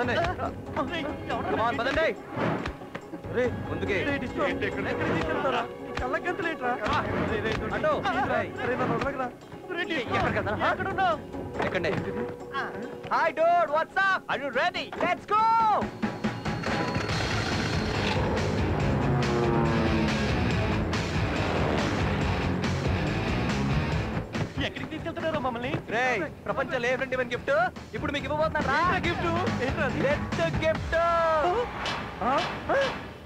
పదండి పదండి ముందుకే hi Dude what's up or you ready let's go ఎక్కడికి తీసుకెళ్తున్నారా మమ్మల్ని? ప్రపంచంలో ఏ ఫ్రెండ్ ఇవన్నీ గిఫ్ట్ ఇప్పుడు మీకు ఇవ్వబోతున్నా గిఫ్ట్.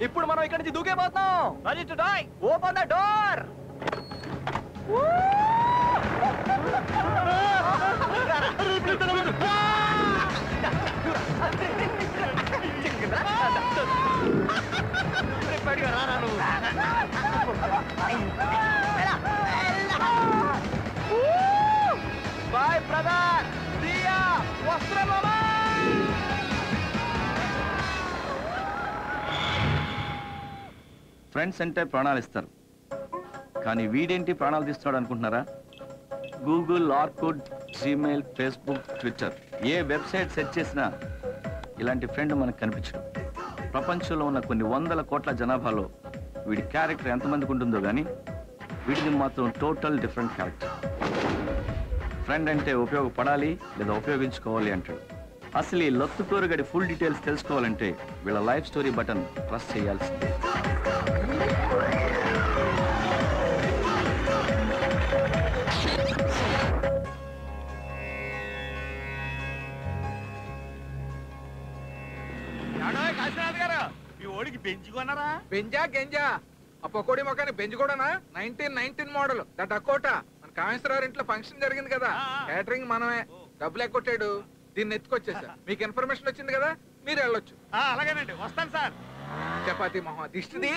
ఇప్పుడు మనం ఇక్కడి నుంచి దూకేపోతున్నాం. Open the door. Bye brother. దియా వస్త్రమామా. ఫ్రెండ్స్ అంటే ప్రాణాలు ఇస్తారు, కానీ వీడేంటి ప్రాణాలు తీస్తున్నాడు అనుకుంటున్నారా? Google, Orkut, Gmail, Facebook, Twitter ఏ వెబ్సైట్ సెర్చ్ చేసినా ఇలాంటి ఫ్రెండ్ మనకు కనిపించడు. ప్రపంచంలో ఉన్న కొన్ని వందల కోట్ల జనాభాలో వీడి క్యారెక్టర్ ఎంతమందికి ఉంటుందో కానీ వీడిది మాత్రం టోటల్ డిఫరెంట్ క్యారెక్టర్. ఫ్రెండ్ అంటే ఉపయోగపడాలి లేదా ఉపయోగించుకోవాలి అంటాడు. అసలు ఈ లొత్తుకోరు గడి ఫుల్ డీటెయిల్స్ తెలుసుకోవాలంటే వీళ్ళ లైఫ్ స్టోరీ బటన్ ప్రెస్ చేయాల్సిందే. బెంజా గెంజా ఆ పకోడీ మొక్కని బెంజ్ కూడానా? 1919 మోడల్ డకోటా. మన కామేశ్వరరావు ఇంట్లో ఫంక్షన్ జరిగింది కదా, క్యాటరింగ్ మనమే. డబ్బులు ఎక్కొట్టాడు, దీన్ని ఎత్తుకొచ్చేసా. మీకు ఇన్ఫర్మేషన్ వచ్చింది కదా, మీరు వెళ్ళొచ్చు. అలాగేనండి, వస్తాను సార్. చపాతీ మొహం దిష్టిది.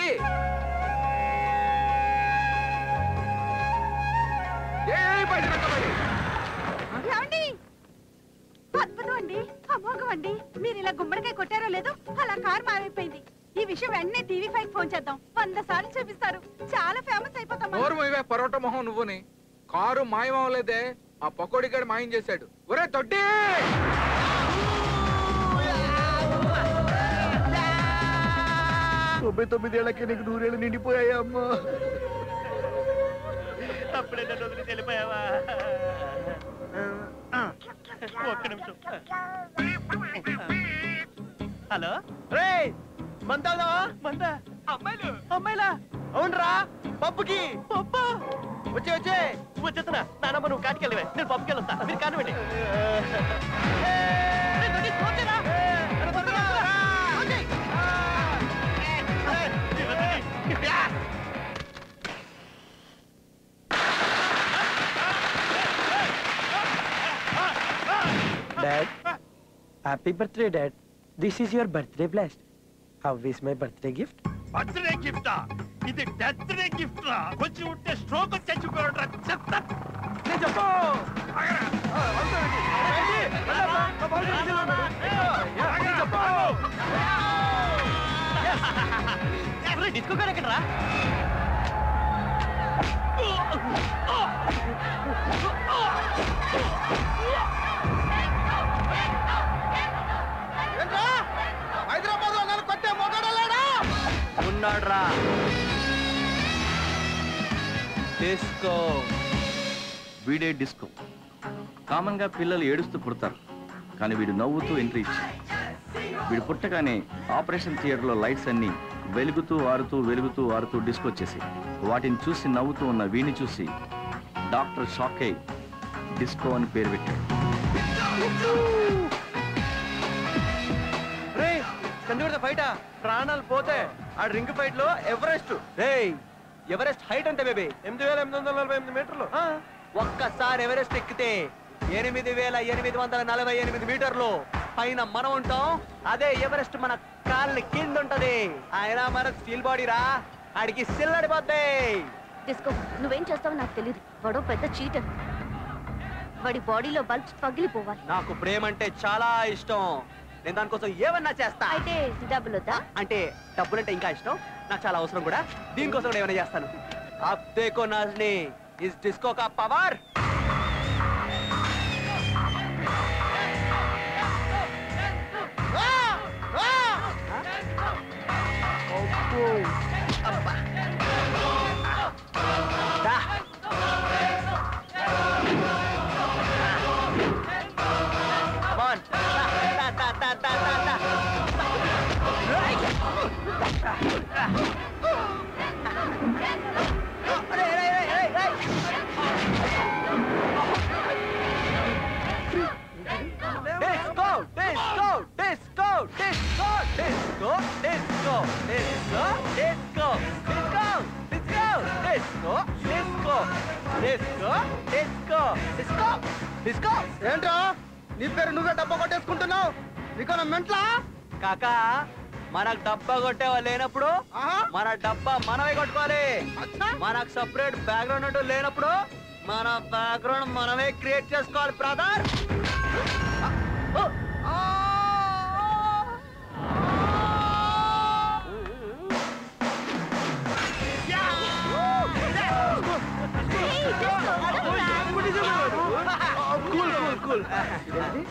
అద్భుతం అండి, అమోఘం అండి. మీరు ఇలా గుమ్మడికాయ కొట్టారో లేదో అలా కారు మారిపోయింది. ఈ విషయం వెంటనే టీవీ5 ఫోన్ చేద్దాం. 100 సార్లు చూపిస్తారు, చాలా ఫేమస్ అయిపోతాం. పరోటా మొహం నువ్వుని. కారు మాయం అవ్వలేదే, ఆ పకోడీ గడి మాయం చేశాడు. ఒరే తొట్టి, 99 ఏళ్ళకి నీకు 100 ఏళ్ళు నిండిపోయాయి అమ్మా. అప్పుడే నన్ను వదిలి వెళ్ళిపోయావా? ఒక్క నిమిషం. హలో రే మందా మందా అమ్మాయిలు అమ్మాయిలా? అవునరా, పప్పుకి పప్పు. వచ్చే వచ్చేస్తున్నా. నానమ్మ నువ్వు కాటికి వెళ్ళవే, నేను పప్పుకి వెళ్ళొస్తా. మీరు కానివ్వండి. Dad, happy birthday, Dad. This is your birthday blast. How is my birthday gift? Birthday గిఫ్టా? ఇది డెత్ డే గిఫ్ట్ రా. కొంచెం ఉంటే స్ట్రోక్ వచ్చి చచ్చిపోవడం చెత్త. చెప్పు. డిస్కో గారు ఎక్కడ రా? హైదరాబాద్ లో నన్ను కొట్టే మొగాడలేడా? ఉన్నాడ్రా. డిస్కో. వీడే డిస్కో. కామన్ గా పిల్లలు ఏడుస్తూ పుడతారు, కానీ వీడు నవ్వుతూ ఎంట్రీ ఇచ్చాడు. వీడు పుట్టగానే ఆపరేషన్ థియేటర్లో లైట్స్ అన్ని వెలుగుతూ ఆరుతూ డిస్కో వచ్చేసి వాటిని చూసి నవ్వుతూ ఉన్న వీడిని చూసి డాక్టర్ షాక్ అయి డిస్కో అని పేరు పెట్టాడు. ఫైటా ప్రాణాలు పోతే ఆ రింగ్ ఫైట్ లో ఎవరెస్ట్. ఎవరెస్ట్ హైట్ అంటే బేబీ 8848 మీటర్లు. ఒక్కసారి ఎవరెస్ట్ ఎక్కితే 8848 మీటర్లు పైన మనం ఉంటాం. అదే ఎవరెస్ట్ మన కాళ్ళ కింద ఉంటది. ఆయన మన స్టీల్ బాడీ రా, ఆడికి సిల్లడిపోద్ది. డిస్కో, నువ్వేం చేస్తావో నాకు తెలియదు. వాడు పెద్ద చీటర్. వాడి బాడీలో బల్బ్స్ పగిలిపోవాలి. నాకు ప్రేమ అంటే చాలా ఇష్టం. నేను దానికోసం ఏమన్నా చేస్తా. అయితే డబ్బులు వద్దా? అంటే డబ్బులంటే ఇంకా ఇష్టం, నాకు చాలా అవసరం కూడా. దీనికోసం కూడా ఏమైనా చేస్తాను. అబ్ దేఖో నాజ్ని, ఇస్ డిస్కో కా పవర్. ఏంట్రా నీ పేరు నువ్వే డబ్బా కొట్టేసుకుంటున్నావు నీకన్నా మెంట్లా కాకా మనకు డబ్బా కొట్టేవాళ్ళు లేనప్పుడు మన డబ్బా మనమే కొట్టుకోవాలి మనకు సపరేట్ బ్యాక్గ్రౌండ్ అంటూ లేనప్పుడు మన బ్యాక్గ్రౌండ్ మనమే క్రియేట్ చేసుకోవాలి brother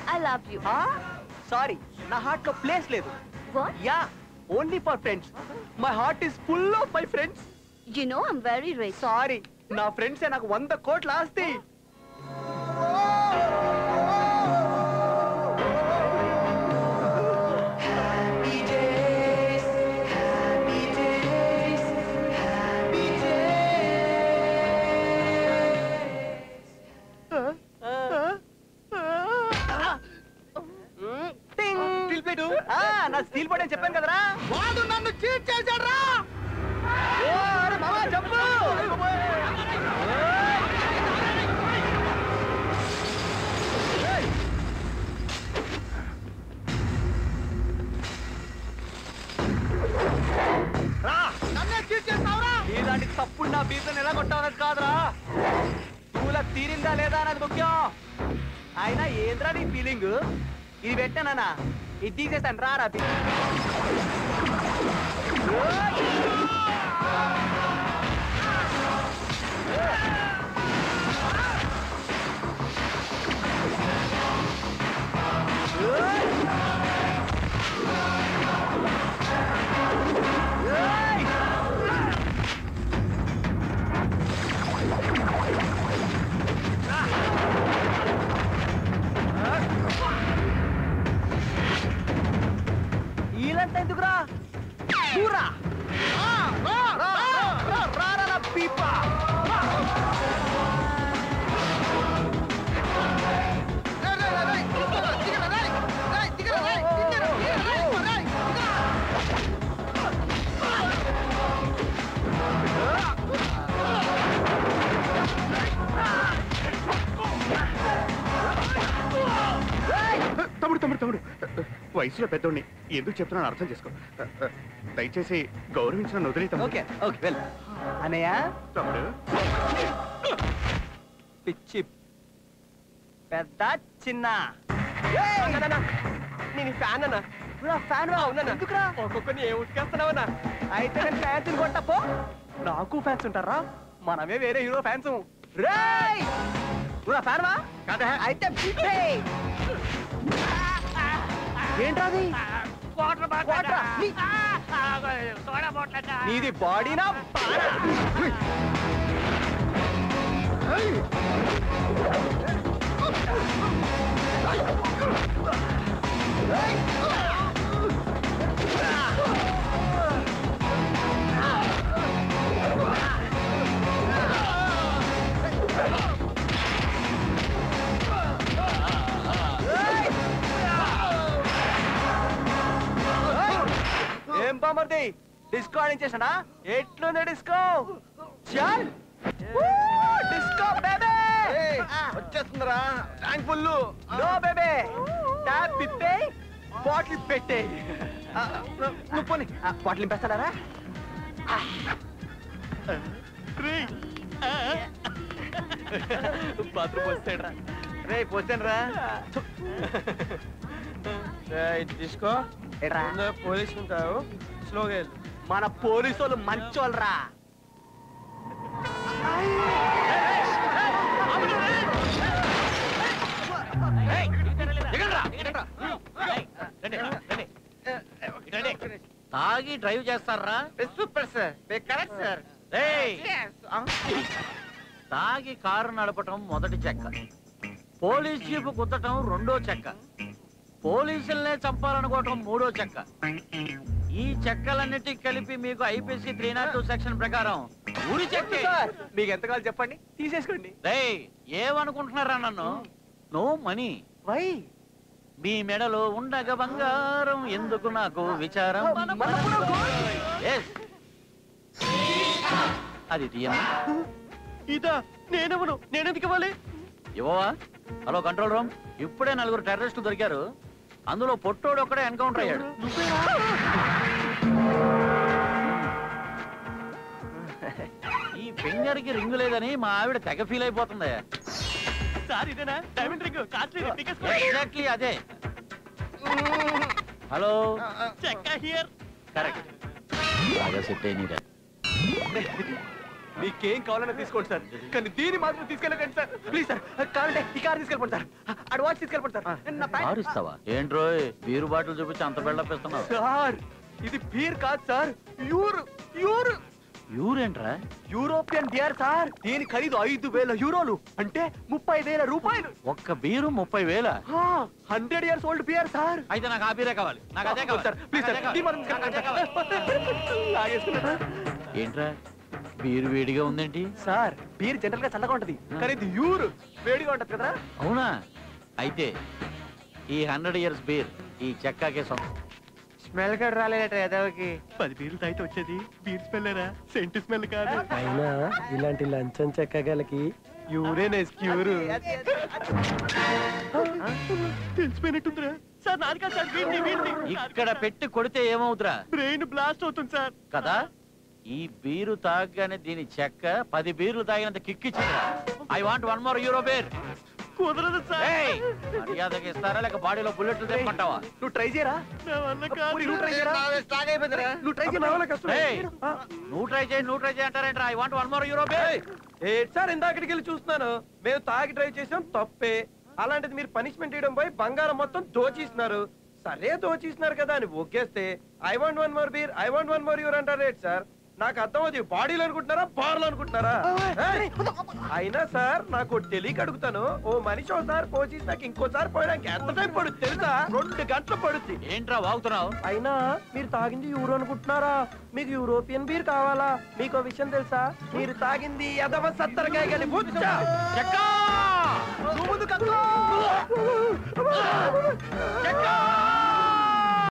I love you. Sorry నా హార్ట్ లో ప్లేస్ లేదు What? Yeah only for friends my heart is full of my friends You know I'm very rich. Sorry నా ఫ్రెండ్స్ నాకు 100 కోట్ల ఆస్తి నా స్టీల్ బోర్డ్ అని చెప్పాను కదరా వాడు నన్ను చీట్ చేశాడ్రా మామా చెప్పు ఇలాంటి తప్పుడు నా బీజం ఎలా కొట్టావన్నది కాదురా పూలకు తీరిందా లేదా అన్నది ముఖ్యం అయినా ఏంద్రా నీ ఫీలింగ్ ఇది పెట్టానా ఇది తీసేస్తాను రా వీళ్ళంతా ఎందుకురా దూరా పీపా తమ్ముడు వయసులో పెద్దోడిని ఎందుకు చెప్తున్నాను అర్థం చేసుకో దయచేసి గౌరవించిన వదిలే ఓకే ఓకే వెల్ అన్నయ్య తమ్ముడు పిచ్చి పెద్ద చిన్న నేను ఫ్యాన్ అన్నా ఫ్యాన్ అవునా ఎందుకురా ఒక్కొక్కరిని ఏ ఉతికేస్తున్నావన్నా అయితే నేను ఫ్యాన్స్ కొట్టపో నాకు ఫ్యాన్స్ ఉంటారా మనమే వేరే హీరో ఫ్యాన్స్ రేయ్ నువ్వు ఫ్యాన్ వా కదా అయితే ఏంట్రాది నీది బాడీనా ఏం బామర్ది డిస్కో ఆడించేసానా ఎట్లుంది డిస్కో చల్ డిస్కో బేబీ వచ్చేస్తుందిరా tank full no baby tap తిప్పే బాటిల్ పెట్టే నువ్వు పోనీ బాటిల్ నింపేస్తాడారా బాత్రూమ్ పోస్తాడరా రే పోస్తాను రా తీసుకో పోలీసు ఉంటావు స్లోగా వెళ్ళు మన పోలీసు వాళ్ళు మంచోళ్ళరా తాగి డ్రైవ్ చేస్తారా? Super sir correct sir. తాగి కారు నడపటం మొదటి చెక్క, పోలీస్ జీపు గుద్దటం రెండో చెక్క. పోలీసులనే చంపాలనుకోవటం మూడో చెక్క. ఈ చెక్కలన్నిటి కలిపి మీకు ఐపీసీ 302 సెక్షన్ ప్రకారం ఊరి చెక్కే. మీకు ఎంత కావాలి చెప్పండి, తీసేసుకోండి. రేయ్, ఏమనుకుంటున్నారా నన్ను? No money. వై? మీ మెడలో ఉండగ బంగారం, ఎందుకు నాకు విచారం. Yes. అది తీయమ్మా. ఇదా? నేనెవను? నేనెందుకు ఇవ్వాలి? ఇవ్వవా? హలో కంట్రోల్ రూమ్, ఇప్పుడే 4 టెర్రరిస్టులు దొరికారు. అందులో పొట్టోడు ఒక్కడే ఎన్కౌంటర్ అయ్యాడు. ఈ ఫింగర్ కి రింగు లేదని మా ఆవిడ తెగ ఫీల్ అయిపోతుంది. సార్ ఇదేనా డైమండ్ రింగ్? ఎగ్జాక్ట్లీ అదే. హలో, చెక్క హియర్. కరెక్ట్. బాగా సెట్ అయినరా? మీకేం కావాలన్నా తీసుకోండి సార్, కానీ దీన్ని మాత్రం తీసుకెళ్ళకండి సార్. ప్లీజ్ సార్, కావాలంటే ఈ కార్ తీసుకెళ్ళిపోండి సార్. అడ్వాన్స్ తీసుకెళ్ళిపోండి సార్. కారు ఇస్తావా? ఏంట్రోయ్, బీరు బాటిల్ చూపించి అంత బిల్డప్ ఇస్తున్నావు? సార్, ఇది బీర్ కాదు సార్, యూర్ యూర్ యూరేంట్రా? European beer sir. దీని ఖరీదు 5,000 యూరోలు, అంటే 30,000 రూపాయలు. ఒక్క beer 30,000? 100 years old beer sir. అయితే నాకు ఆ బీరే కావాలి. నాకు అదే కావాలి సార్, ప్లీజ్ సార్, ఈ మాత్రం తీసుకెళ్ళండి. ఏంట్రా బీరు వేడిగా ఉందేంటి? సార్, బీర్ జనరల్ గా చల్లగా ఉంటది, కానీ ఇది యూర్ వేడిగా ఉంటది కదా. అవునా? అయితే ఈ 100 years బీర్ ఈ చెక్కాకే సొంతం. స్మెల్ కూడా రాలేదట ఎదవకి. 10 బీర్లు తాగితే వచ్చేది బీర్ స్మెల్లేరా, సెంట్ స్మెల్ కాదు. అయినా ఇలాంటి లంచం చెక్కగలకి యూరేనేస్ క్యూర్. తెలిసిపోయినట్టుందిరా సార్. నాది కాదు సార్, వీడిని వీడిని. ఇక్కడ పెట్టి కొడితే ఏమవుతురా? బ్రెయిన్ బ్లాస్ట్ అవుతుంది సార్. కదా, ఈ బీరు తాగగానే దీని చెక్క 10 బీర్లు తాగినంత కిక్కిచ్చిందిరా. I want 1 more euro beer. కుదరదు సార్. మర్యాదకి ఇస్తారా లేక బాడీలో బుల్లెట్లు తెమ్మంటావా? నువ్వు ట్రై చేయరా. నా వల్ల కాదు. నువ్వు ట్రై చేయరా. నువ్వు ట్రై చేయరా. నువ్వు ట్రై చేయి అంటారేంట్రా? I want 1 more euro beer. Sir ఇందాకడికి వెళ్ళి చూస్తున్నాను, మేము తాగి డ్రైవ్ చేసాం, తప్పే. అలాంటిది మీరు పనిష్మెంట్ ఇవ్వడం పోయి బంగారం మొత్తం దోచేస్తున్నారు. సరే దోచేస్తున్నారు కదా అని ఒకేస్తే I want 1 more beer, I want 1 more euro అంటారేంటి సార్? నాకు అర్థం అవుతుంది, బాడీలు అనుకుంటున్నారా బార్లు అనుకుంటున్నారా? అయినా సార్ నాకు తెలియక అడుగుతాను, ఓ మనిషి ఒకసారి పోసి నాకు ఇంకోసారి పోయడానికి ఎంత టైం పడుతుంది తెలుసా? 2 గంటలు పడుద్ది. ఏంట్రా వాగుతున్నావు? అయినా మీరు తాగింది యూరో అనుకుంటున్నారా? మీకు యూరోపియన్ బీర్ కావాలా? మీకు విషయం తెలుసా? మీరు తాగింది ఎదవ 70 కాయ. చెక్కా! నువ్వు ముందు కక్కో.